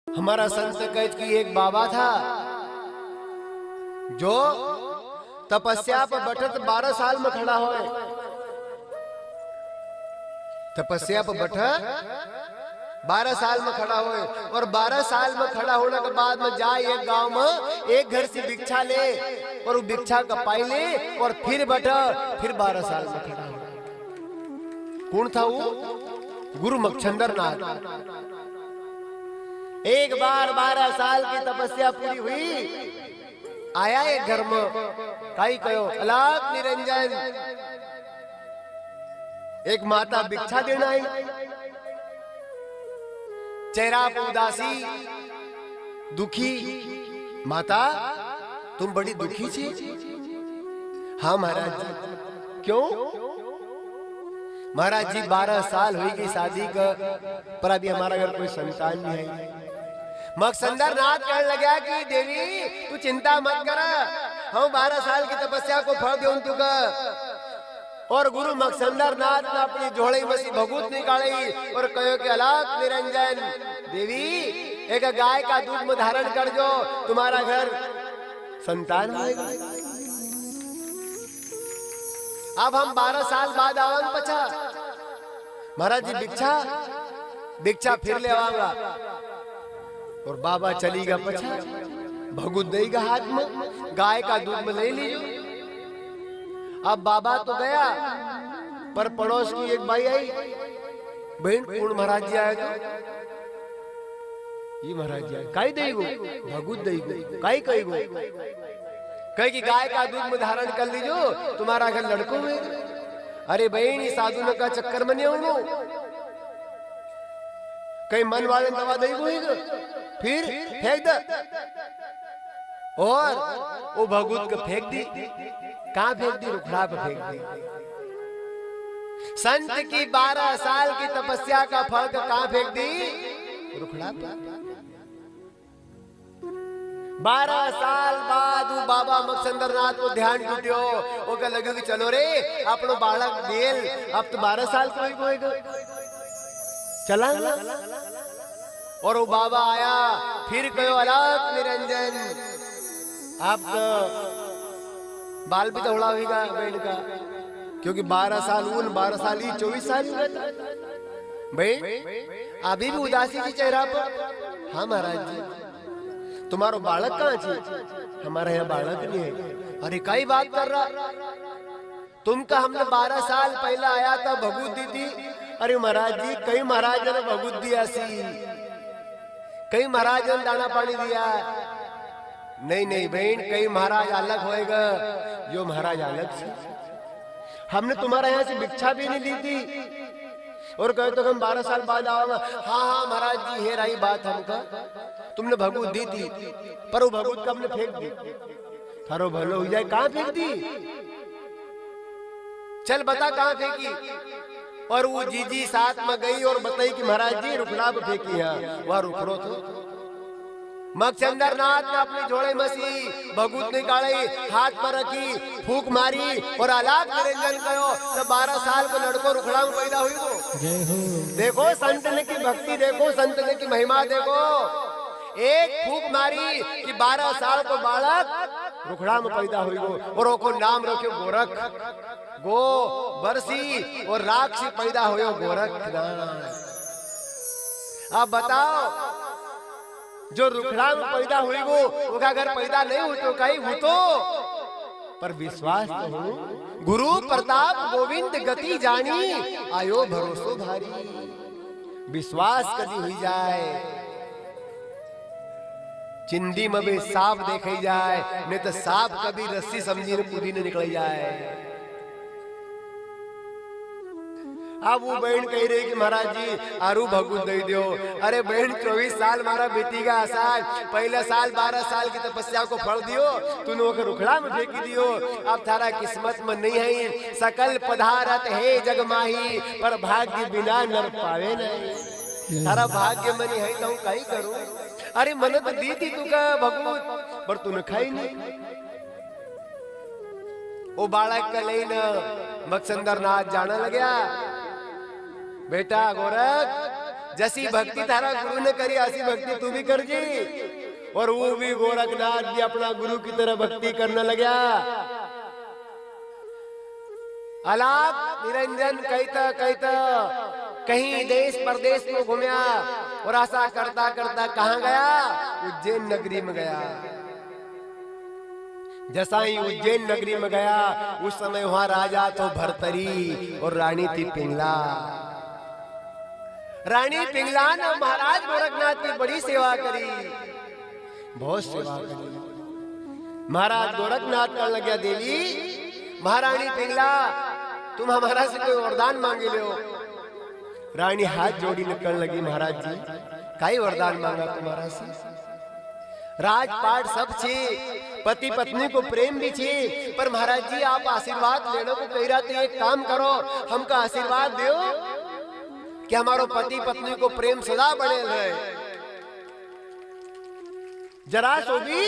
हमारा संत कहत कि एक बाबा था जो तपस्या पर बैठत 12 साल में खड़ा होए। तपस्या पर बैठत 12 साल में खड़ा होए और 12 साल में खड़ा होने के बाद में जाए एक गांव में एक घर से भिक्षा ले और वो भिक्षा का पाई ले और फिर बैठा फिर 12 साल में खड़ा हो। कौन था वो? गुरु मच्छंदर नाथ। एक बार 12 साल की तपस्या पूरी हुई, आया एक घर में काई कहो अलाप निरंजन। एक माता भिक्षा देना आई, चेहरा पर उदासी दुखी। माता तुम बड़ी दुखी थी? हाँ महाराज जी। क्यों? महाराज जी 12 साल हुई गई शादी का, पर अभी हमारा घर कोई संतान नहीं है। मकसंदर नाथ कहने लगा कि देवी तू चिंता मत कर, हम 12 साल की तपस्या को फल दूं तुका। और गुरु मकसंदर नाथ ने अपनी झोली में से भगूत निकाली और कहो कि अलाप निरंजन देवी एक गाय का दूध में धारण कर जो, तुम्हारा घर संतान होगा। अब हम 12 साल बाद आवन पछा। महाराज जी भिक्षा फिर ले आवांगा। और बाबा चलीगा पछा, भगुत देगा हाथ में, गाय का दूध में ले लीजिए। अब बाबा तो गया, पर पड़ोस की एक बाई आई, बहन कौन महाराज जी आए? तो ये महाराज जी आए काई देगो? भगुत देगो। काई कही गो? कहे कि गाय का दूध में धारण कर लीजो, तुम्हारा घर लड़कों में। अरे बहन ये साधु का चक्कर में नहीं होंगे, कहीं मन वाले दवा देगो फिर फेंक दे। और वो भगुत को फेंक दी। कहां फेंक दी? रुखड़ा पे फेंक दी। संत की 12 साल की तपस्या का फल कहां फेंक दी? रुखड़ा पे। 12 साल बाद वो बाबा मकसंदर नाथ को ध्यान टूटियो, वो कह लगे कि चलो रे अपनो बालक देल, अब तो 12 साल को होएगा, चला। और वो बाबा आया, फिर कहो अलाप निरंजन आप बाल भी दौड़ा होगा बहन का, क्योंकि 12 साल उन 12 साल ही 24 साल हुआ था। भाई अभी भी उदासी की चेहरा पर। हाँ महाराज जी तुम्हारो बालक कहाँ छे? हमारा यहाँ बालक नहीं है। अरे कई बात कर रहा, तुमका हमने 12 साल पहले आया था भगुत दी थी। अरे महाराज जी कई महाराज ने भगुत दिया सी, कई महाराज ने दाना पानी दिया। नहीं नहीं बहन, कई महाराज अलग होएगा, जो महाराज अलग से। हमने तुम्हारा यहाँ से भिक्षा भी नहीं दी थी और कहे तो हम 12 साल बाद आऊंगा। हाँ हाँ महाराज जी है रही बात, हमका तुमने भगुत दी थी, पर वो भगुत का हमने फेंक दी। थारो भलो हो जाए, कहाँ फेंक दी? चल बता कहाँ फेंकी? और वो जीजी साथ में गई और बताई कि महाराज जी रुखड़ा पे फेंकी है। वह रुखड़ो तो मकसंदर नाथ ने अपनी झोले में सी भगुत निकाली, हाथ पर रखी, फूक मारी और अलाप निरंजन कहो। तो 12 साल को लड़को रुखड़ा में पैदा हुई। तो देखो संत ने की भक्ति, देखो संत ने की महिमा, देखो एक फूक मारी कि 12 साल को बालक रुखड़ा में पैदा हुई गो। और ओको नाम रखो गोरख, गो बरसी और राक्षी पैदा हुए गोरख। अब बताओ जो रुखड़ा में पैदा हुई वो का घर पैदा नहीं हो तो कहीं हो तो, पर विश्वास तो हो। गुरु प्रताप गोविंद गति जानी, आयो भरोसो भारी। विश्वास कभी हुई जाए, चिंदी में भी सांप देखे जाए, नहीं तो सांप कभी रस्सी समझी ने पूरी ने निकल जाए। अब वो बहन कह रही कि महाराज जी आरू भगुत दे दो। अरे बहन 24 साल मारा बेटी का आसार, पहले साल 12 साल की तपस्या को फल दियो, तूने वो रुखड़ा में फेंक दियो। अब थारा किस्मत में नहीं है, सकल पदार्थ है जग माही, पर भाग्य बिना नर पावे नहीं। थारा भाग्य में नहीं है तो कहीं करूं। अरे मन तो दी थी तू का भगवत, पर तूने खाई नहीं। वो बालक का लेना मकसंदर नाथ जाने लग्या। बेटा गोरख जैसी भक्ति तारा गुरु ने करी ऐसी भक्ति तू भी कर जी। और वो भी गोरखनाथ जी अपना गुरु की तरह भक्ति करने लगा। अलाप निरंजन कहता कहता कहीं देश परदेश में घूमया और ऐसा करता करता कहां गया? उज्जैन नगरी में गया। जैसा ही उज्जैन नगरी में गया उस समय वहां राजा तो भर्तरी और रानी थी पिंगला। रानी पिंगला ने महाराज गोरखनाथ की बड़ी सेवा करी, बहुत सेवा करी। महाराज गोरखनाथ कहने लगे देवी महारानी पिंगला तुम हमारा से कोई वरदान मांगे लो। रानी हाथ जोड़ी निकलने लगी महाराज जी काई वरदान मांगा तुम्हारा से? राजपाट सब छे, पति पत्नी को प्रेम भी छे, पर महाराज जी आप आशीर्वाद लेने को कह रहा तो एक काम करो हमका आशीर्वाद दो कि हमारो पति पत्नी को प्रेम सदा बने रहे, जरा सो भी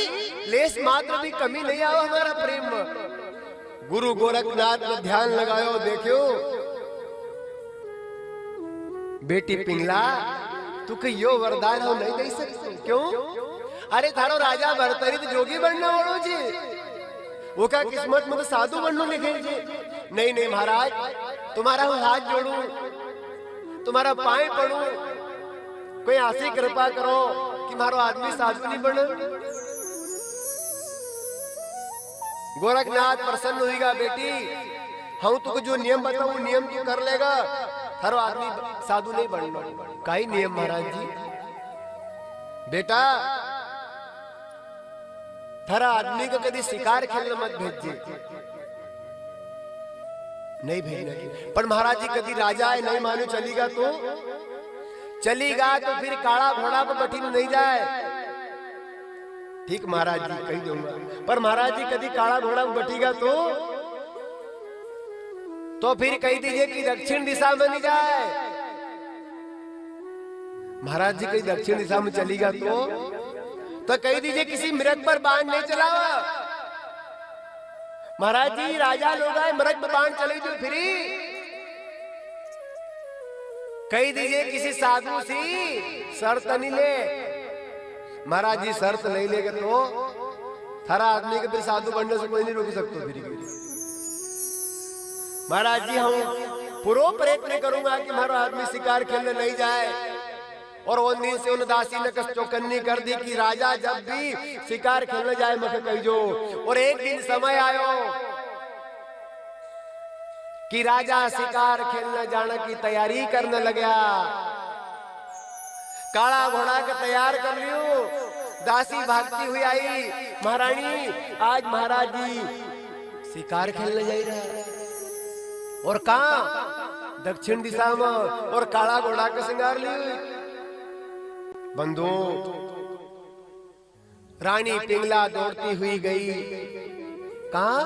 लेस मात्र भी कमी नहीं आओ हमारा प्रेम में। गुरु गोरखनाथ ने ध्यान लगायो, देखियो बेटी पिंगला तू के यो वरदान हो नहीं दे सकते। क्यों? अरे थारो राजा भरतरी तो जोगी बनना वालों जी, वो का किस्मत में तो साधु बनने लिखे जी। नहीं नहीं महाराज तुम्हारा हूँ हाथ जोड़ू, तुम्हारा पाए पड़ू, कोई ऐसी कृपा करो कि मारो आदमी साधु नहीं बने। गोरखनाथ प्रसन्न होगा, बेटी हम तुझको जो नियम बताऊं नियम तू कर लेगा, थारो आदमी साधु नहीं बनना। काई नियम महाराज जी? बेटा थारा आदमी को कभी शिकार खेलने मत भेजिए, नहीं भेजना। पर महाराज जी कभी राजा है नहीं मानो चलेगा तो फिर काला घोड़ा पर बैठी नहीं जाए। ठीक महाराज जी कही दूंगा, पर महाराज जी कभी काला घोड़ा पर बैठेगा तो फिर कह दीजिए कि दक्षिण दिशा में नहीं जाए। महाराज जी कहीं दक्षिण दिशा में चलेगा तो कह दीजिए किसी मृग पर बाण नहीं चलावा। महाराज जी राजा लोग आए मृग पर बाण चले जो फिर कह दीजिए किसी साधु सी शर्त नहीं ले। महाराज जी शर्त नहीं लेगा तो थारा आदमी के फिर साधु बनने से कोई नहीं रोक सकता। फिर महाराज जी हम पूरा प्रयत्न करूंगा कि हमारा आदमी शिकार खेलने नहीं जाए। और उन दिन से उन दासी ने कस चौकन्नी कर दी कि राजा जब भी शिकार खेलने जाए मत कहियो। और एक दिन समय आयो कि राजा शिकार खेलने जाने की तैयारी करने लगा। काला घोड़ा के तैयार कर लियो। दासी भागती हुई आई, महारानी आज महाराज जी शिकार खेलने जा रहा है। और कहा? दक्षिण दिशा में। और काला घोड़ा का श्रृंगार ली। बंधु रानी पिंगला दौड़ती हुई गई। कहा?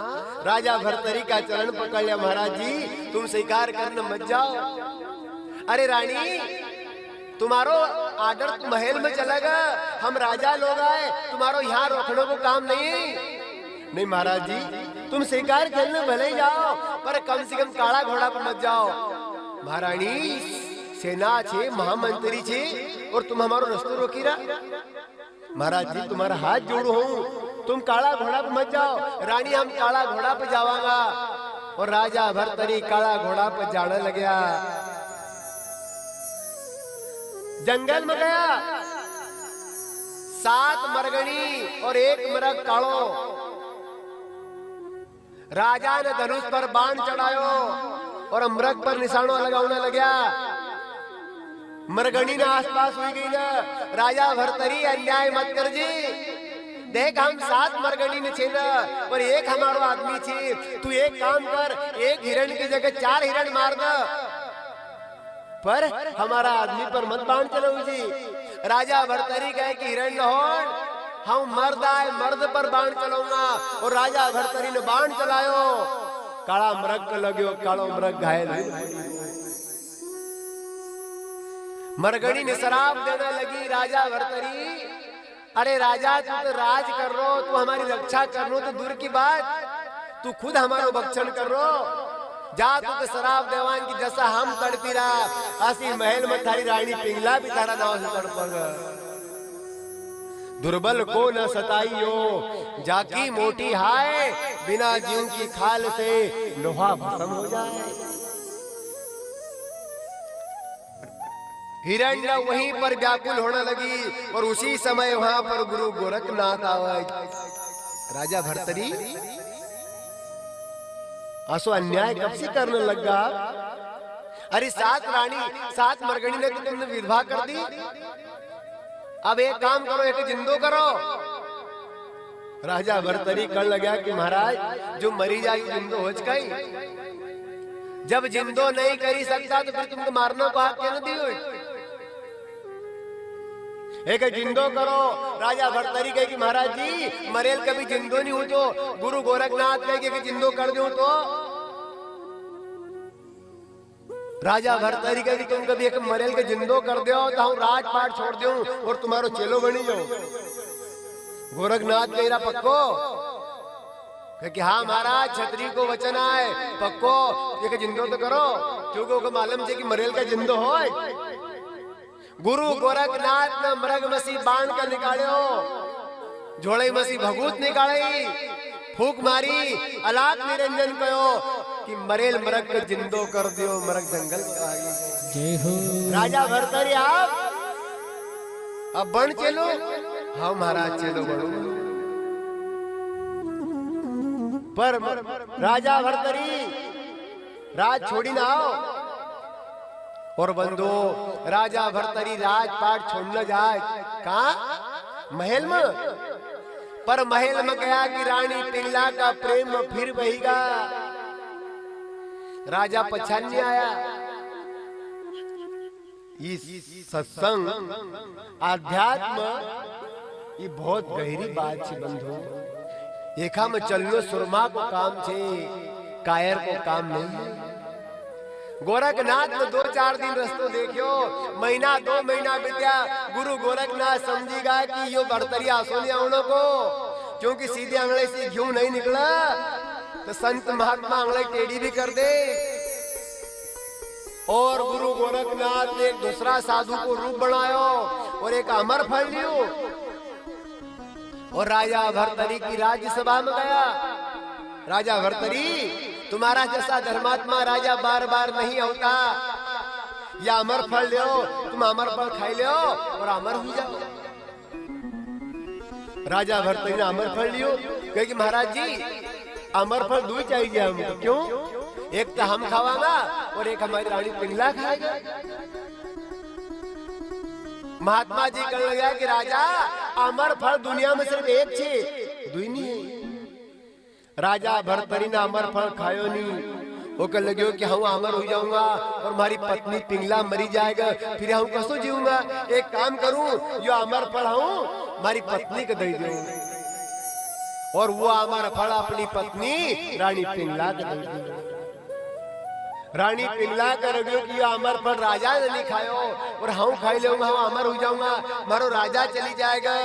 राजा भर्तरी का चरण पकड़ लिया, महाराज जी तुम शिकार करने मत जाओ। अरे रानी तुम्हारो आर्डर तो महल में चलेगा, हम राजा लोग आए, तुम्हारो यहाँ रोकने को काम नहीं महाराज जी तुम शिकार खेलने भले ही जाओ, पर कम से कम काला घोड़ा पर मत जाओ। महारानी सेना छे, महामंत्री छे, और तुम हमारो रास्ता रोकी रहा। महाराज जी तुम्हारा हाथ जोड़ू हूँ, तुम काला घोड़ा पर मत जाओ। रानी हम काला घोड़ा पर जावांगा। और राजा भर्तरी काला घोड़ा पर जाने लगा। जंगल में गया, 7 मरगणी और 1 मृग कालो। राजा ने धनुष पर बाण चढ़ायो और मृग पर निशाना लगाने लगा। मरगणी ने आसपास हुई गई ना, राजा भर्तरी अन्याय मत कर जी, देख हम 7 मरगणी ने छे ना, पर एक हमारो आदमी छे। तू एक काम कर, 1 हिरण की जगह 4 हिरण मार दे, पर हमारा आदमी पर मत बाण चलाओ जी। राजा भर्तरी कहे कि हिरण लहोड़ हम मर्द आए, मर्द पर बाण चलाऊंगा। और राजा भर्तरी ने बाण चलायो, काला मृग लग्यो, कालो मृग घायल। मरगणी ने शराब देने लगी राजा भर्तरी, अरे राजा तू तो राज कर रो, तू हमारी रक्षा कर रो तो दूर की बात, तू खुद हमारा भक्षण कर रो। जा तुके शराब देवान की जैसा हम तड़पी रहा असी महल में थारी रानी पिंगला भी तारा नाव से तड़पग। दुर्बल को न सताइयो जाकी मोटी हाय बिना जीव की खाल से लोहा भस्म हो जाए। हिरण्य वहीं पर व्याकुल होने लगी और उसी समय वहां पर गुरु गोरखनाथ आए। राजा भर्तरी असो अन्याय कब से करने लगा? अरे 7 रानी 7 मरगणी ने तो तुमने विधवा कर दी। अब एक काम करो, एक जिंदो करो। राजा भर्तरी कर लगा कि महाराज जो मरी जाए जिंदो हो गई, जब जिंदो नहीं करी सकता तो फिर तुमको मारने को हाथ क्यों दियो? एक जिंदो करो। राजा भर्तरी कहे कि महाराज जी मरेल कभी जिंदो नहीं हो तो गुरु गोरखनाथ कहे कि जिंदो कर दूं तो राजा भर्तरी कहे कि तुम कभी एक मरेल के जिंदो कर दो तो हम राजपाट छोड़ दूं और तुम्हारो चेलो बनी जाओ। गोरखनाथ कह रहा पक्को? कहे कि हाँ महाराज छतरी को वचन आए पक्को एक जिंदो तो करो, क्योंकि मालूम है कि मरेल का जिंदो हो। गुरु गोरखनाथ ने मृग मसी बांध कर निकालो, झोड़े मसी भगूत निकाली, फूक मारी, अलाक निरंजन कहो कि मरेल मृग को जिंदो कर दियो, मृग जंगल जय हो। राजा भर्तरी आप अब बन चलो। हाँ महाराज चलो बड़ो। पर राजा भर्तरी राज छोड़ी ना आओ और बंधु राजा भर्तरी राजपाट छोड़ने जाए कहा महल में। पर महल में गया कि रानी पिंगला का प्रेम फिर बहेगा। राजा पछाने आया। इस सत्संग आध्यात्म ये बहुत गहरी बात है बंधु। एका में चलो सुरमा को काम छे, कायर को काम नहीं। गोरखनाथ ने 2-4 दिन रस्तो देखियो, महीना 2 महीना बीत्या। गुरु गोरखनाथ समझेगा कि यो भर्तरी आसो नहीं आने को, क्योंकि सीधे आंगले से घी नहीं निकला तो संत महात्मा आंगले टेढ़ी भी कर दे। और गुरु गोरखनाथ ने एक दूसरा साधु को रूप बनायो और एक अमर फल लियो और राजा भर्तरी की राज्यसभा में गया। राजा भर्तरी तुम्हारा जैसा धर्मात्मा राजा बार बार नहीं होता, या अमर फल लो, तुम अमर फल खाई लो और अमर हो जाओ। राजा भर्तरी ने अमर फल लियो, कहे कि महाराज जी अमर फल 2 चाहिए हमको। क्यों? एक तो हम खावागा और एक हमारी रानी पिंगला खाएगा। महात्मा जी कहने लगा कि राजा अमर फल दुनिया में सिर्फ एक छे, 2 नहीं है। राजा भर्तरी ने अमर फल खायो नहीं। वो कह लगे कि हम अमर हो जाऊंगा और हमारी पत्नी पिंगला मरी जाएगा, फिर हम कसो जीऊंगा। एक काम करूं, जो अमर फल हूं हमारी पत्नी को दे दूं और वो अमर फल अपनी पत्नी रानी पिंगला को दे दूं। रानी पिंगला कर लगे कि अमर फल राजा ने नहीं खायो और हम खाई लूंगा, हम अमर हो जाऊंगा, मारो राजा चली जाएगा,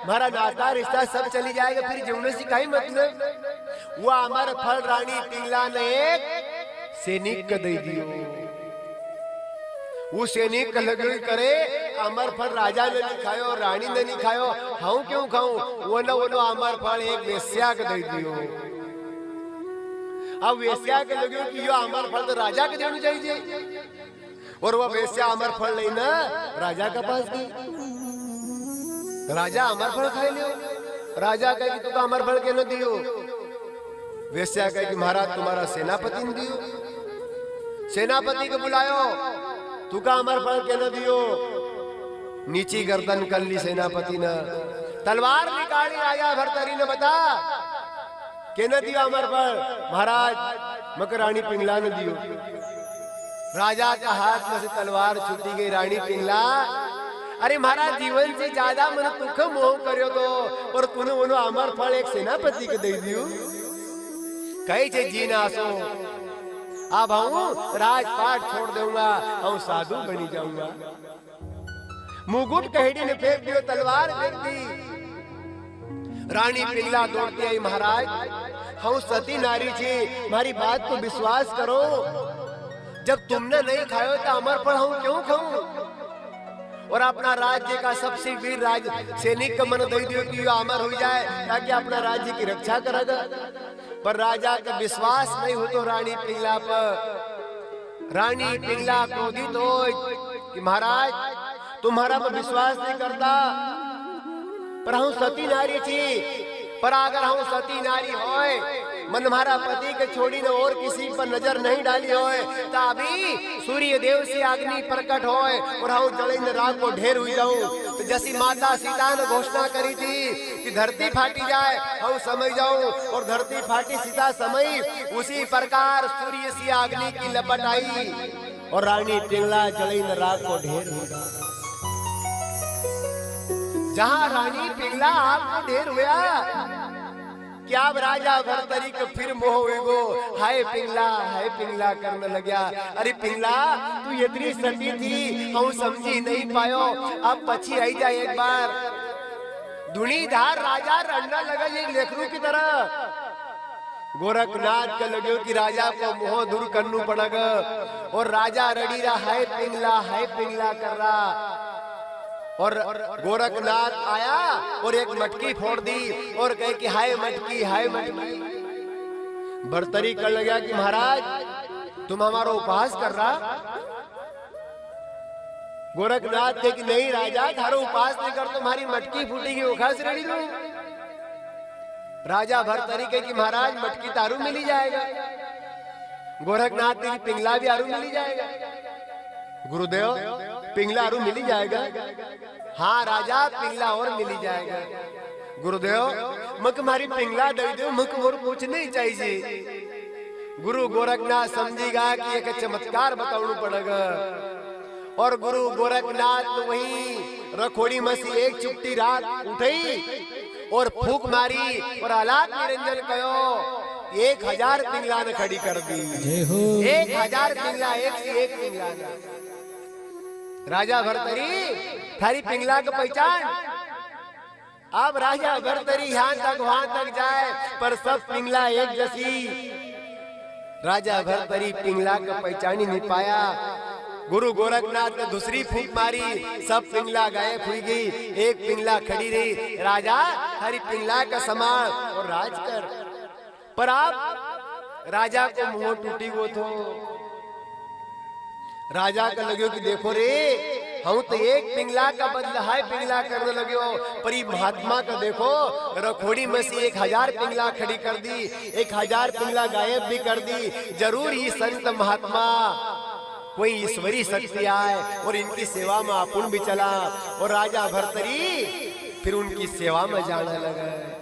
हमारा नाता रिश्ता सब चली जाएगा, फिर जीवन से कहीं मतलब। वो अमर फल रानी पिंगला ने एक सैनिक को दे दियो। वो सैनिक लगे करे अमर फल राजा ने नहीं खायो, रानी ने नहीं खायो, हम क्यों खाऊं? वो न अमर फल एक वेश्या को दे दियो। अब वेश्या के लगे कि यो अमर फल तो राजा को देना चाहिए और वो वेश्या अमर फल लेना राजा के पास गई। राजा अमर फल खाई लियो। राजा कहे कि तुम अमर फल के न दियो। वेश्या कहे कि महाराज तुम्हारा सेनापति ने दियो। सेनापति को बुलायो, तू का अमर फल के न दियो। नीची गर्दन कर ली सेनापति ने, तलवार निकाली राजा भर्तरी ने, बता के न दियो अमर फल? महाराज मकर रानी पिंगला ने दियो। राजा का हाथ में से तलवार छूटी गई। रानी पिंगला, अरे महाराज जीवन से ज्यादा मन दुख मोह करियो तो और तूने वो अमर फल एक सेनापति को दे दियो। कहीं से जीना सो अब हूँ राजपाट छोड़ दूंगा, हूँ साधु बनी जाऊंगा। मुकुट कहेड़ी ने फेंक दियो, तलवार फेंक दी। रानी पिंगला दौड़ती आई, महाराज हम सती नारी छे, मारी बात को विश्वास करो। जब तुमने नहीं खायो तो अमर पर हम क्यों खाऊं? और अपना राज्य का सबसे वीर राज सैनिक का मन दे दियो कि अमर हो जाए ताकि अपना राज्य की रक्षा करेगा। पर राजा का विश्वास नहीं हो तो रानी पिंगला पर। रानी पिंगला क्रोधित हो कि महाराज तुम्हारा मैं विश्वास नहीं करता, पर हम सती नारी थी। पर अगर हम सती नारी होए, मन हमारा पति के छोड़ी ने और किसी पर नजर नहीं डाली होए, तो अभी सूर्य देव से अग्नि प्रकट होए और हम जलेंद्र राग को ढेर हुई जाऊं। तो जैसी माता सीता ने घोषणा करी थी कि धरती फाटी जाए, हम समझ जाऊं और धरती फाटी सीता समय, उसी प्रकार सूर्य से अग्नि की लपट आई और रानी पिंगला जलेंद्र राग को ढेर हुई। जहां रानी पिंगला आपको ढेर हुआ, क्या अब राजा भरतरी को फिर मोह हुएगो, हाय पिंगला करने लग्या। अरे पिंगला तू इतनी सती थी, हम समझी नहीं पायो, अब पछी आई जाए एक बार। धुनीधार राजा रड़ना लगा एक लेखरू की तरह। गोरखनाथ का लगे कि राजा को मोह दूर करना पड़ेगा और राजा रड़ी रहा हाय पिंगला कर रहा। और गोरखनाथ आया और एक मटकी फोड़ दी और कहे कि हाय मटकी। भरतरी कर लगा कि महाराज तुम हमारा उपहास कर रहा। गोरखनाथ कहे कि नहीं राजा, थारो उपहास नहीं कर, तुम्हारी मटकी फूटेगी, उखास रेडी दो। राजा भरतरी कहे कि महाराज मटकी तारू मिली जाएगा। गोरखनाथ तेरी पिंगला भी आरू मिली जाएगा। गुरुदेव पिंगला आरू मिली जाएगा? हाँ राजा पिंगला और मिली जाएगा। गुरुदेव मक मारी पिंगला दे दो, मक और कुछ नहीं चाहिए। गुरु गोरखनाथ समझेगा कि एक चमत्कार बताना पड़ेगा। और गुरु गोरखनाथ वही रखोड़ी में से एक चुपटी रात उठी और फूक मारी और आलाप निरंजन कहो, 1000 पिंगला ने खड़ी कर दी। 1000 पिंगला, एक से एक पिंगला। राजा भरतरी थारी पिंगला का पहचान। अब राजा भरतरी यहाँ तक वहां तक जाए पर सब पिंगला एक जैसी। राजा भरतरी पिंगला का पहचान ही नहीं पाया। गुरु गोरखनाथ ने दूसरी फूंक मारी, सब पिंगला गायब हुई गई, एक पिंगला खड़ी रही। राजा हरी पिंगला का समान और राज कर। पर आप राजा को मुंह टूटी वो तो राजा का लगे कि देखो रे हम तो एक पिंगला का बदला हाय पिंगला करने लगे हो, पर ये महात्मा का देखो रखोड़ी में से 1000 पिंगला खड़ी कर दी, 1000 पिंगला गायब भी कर दी। जरूर ये संत महात्मा कोई ईश्वरी शक्ति आए और इनकी सेवा में अपुन भी चला। और राजा भरतरी फिर उनकी सेवा में जाने लगा।